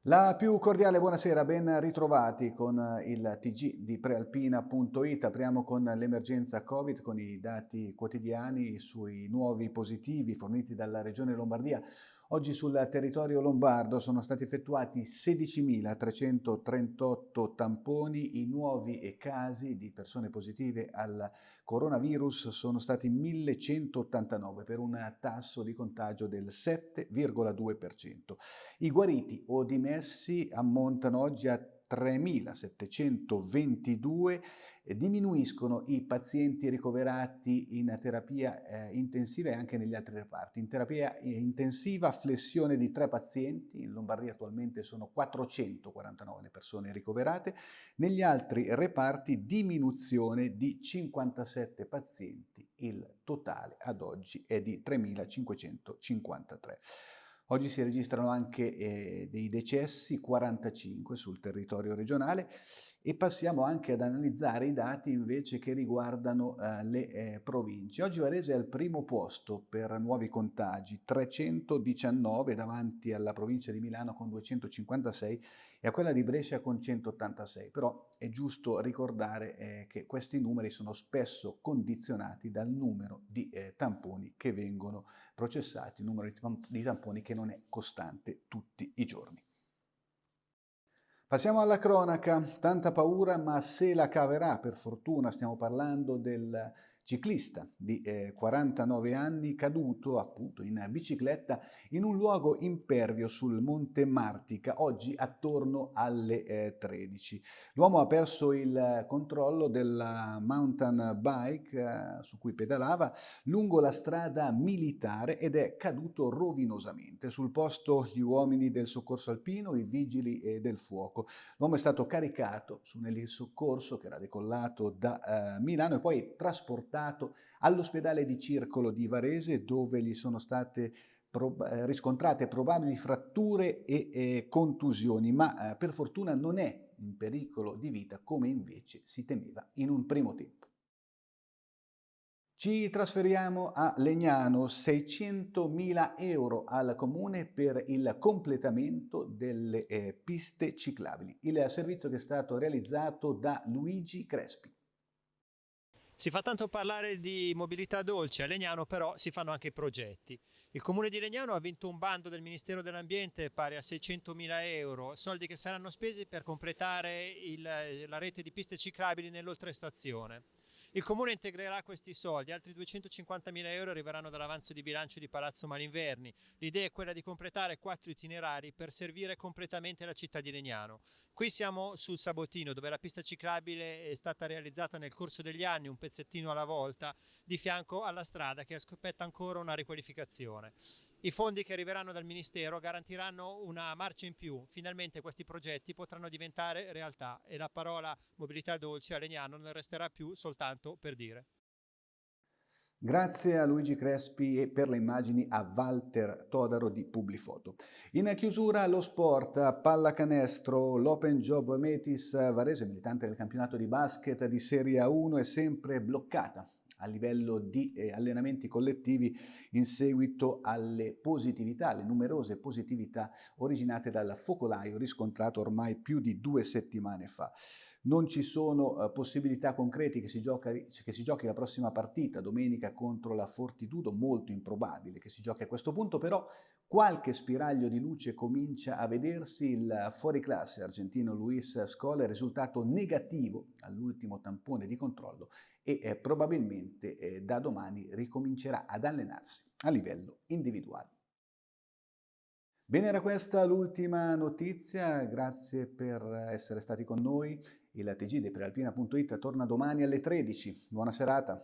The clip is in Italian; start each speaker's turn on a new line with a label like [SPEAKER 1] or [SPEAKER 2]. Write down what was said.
[SPEAKER 1] La più cordiale buonasera, ben ritrovati con il TG di Prealpina.it. Apriamo con l'emergenza Covid, con i dati quotidiani sui nuovi positivi forniti dalla Regione Lombardia. Oggi sul territorio lombardo sono stati effettuati 16.338 tamponi. I nuovi casi di persone positive al coronavirus sono stati 1.189 per un tasso di contagio del 7,2%. I guariti o dimessi ammontano oggi a 3.722, diminuiscono i pazienti ricoverati in terapia intensiva e anche negli altri reparti. In terapia intensiva flessione di 3 pazienti, in Lombardia attualmente sono 449 le persone ricoverate, negli altri reparti diminuzione di 57 pazienti, il totale ad oggi è di 3.553. Oggi si registrano anche dei decessi, 45 sul territorio regionale, e passiamo anche ad analizzare i dati invece che riguardano le province. Oggi Varese è al primo posto per nuovi contagi, 319 davanti alla provincia di Milano con 256 e a quella di Brescia con 186. Però è giusto ricordare che questi numeri sono spesso condizionati dal numero di tamponi che vengono processati, un numero di tamponi che non è costante tutti i giorni. Passiamo alla cronaca, tanta paura ma se la caverà, per fortuna. Stiamo parlando del ciclista di 49 anni caduto appunto in bicicletta in un luogo impervio sul Monte Martica, oggi attorno alle 13. L'uomo ha perso il controllo della mountain bike su cui pedalava lungo la strada militare ed è caduto rovinosamente. Sul posto gli uomini del soccorso alpino, i vigili del fuoco. L'uomo è stato caricato su un elisoccorso che era decollato da Milano e poi trasportato all'ospedale di Circolo di Varese, dove gli sono state riscontrate probabili fratture e contusioni, ma per fortuna non è in pericolo di vita come invece si temeva in un primo tempo. Ci trasferiamo a Legnano, 600.000 euro al comune per il completamento delle piste ciclabili, il servizio che è stato realizzato da Luigi Crespi.
[SPEAKER 2] Si fa tanto parlare di mobilità dolce, a Legnano però si fanno anche progetti. Il comune di Legnano ha vinto un bando del Ministero dell'Ambiente pari a 600.000 euro, soldi che saranno spesi per completare la rete di piste ciclabili nell'oltrestazione. Il comune integrerà questi soldi, altri 250.000 euro arriveranno dall'avanzo di bilancio di Palazzo Malinverni. L'idea è quella di completare 4 itinerari per servire completamente la città di Legnano. Qui siamo sul Sabotino, dove la pista ciclabile è stata realizzata nel corso degli anni, un pezzettino alla volta, di fianco alla strada che aspetta ancora una riqualificazione. I fondi che arriveranno dal Ministero garantiranno una marcia in più. Finalmente questi progetti potranno diventare realtà e la parola mobilità dolce a Legnano non resterà più soltanto per dire.
[SPEAKER 1] Grazie a Luigi Crespi e per le immagini a Walter Todaro di Publifoto. In chiusura lo sport, pallacanestro, l'Open Job Metis Varese, militante del campionato di basket di Serie A1, è sempre bloccata a livello di allenamenti collettivi in seguito alle positività, alle numerose positività originate dal focolaio riscontrato ormai più di 2 settimane fa. Non ci sono possibilità concrete che si giochi la prossima partita domenica contro la Fortitudo, molto improbabile che si giochi a questo punto, però qualche spiraglio di luce comincia a vedersi. Il fuoriclasse argentino Luis Scola è risultato negativo all'ultimo tampone di controllo e probabilmente da domani ricomincerà ad allenarsi a livello individuale. Bene, era questa l'ultima notizia, grazie per essere stati con noi. Il TG di Prealpina.it torna domani alle 13. Buona serata.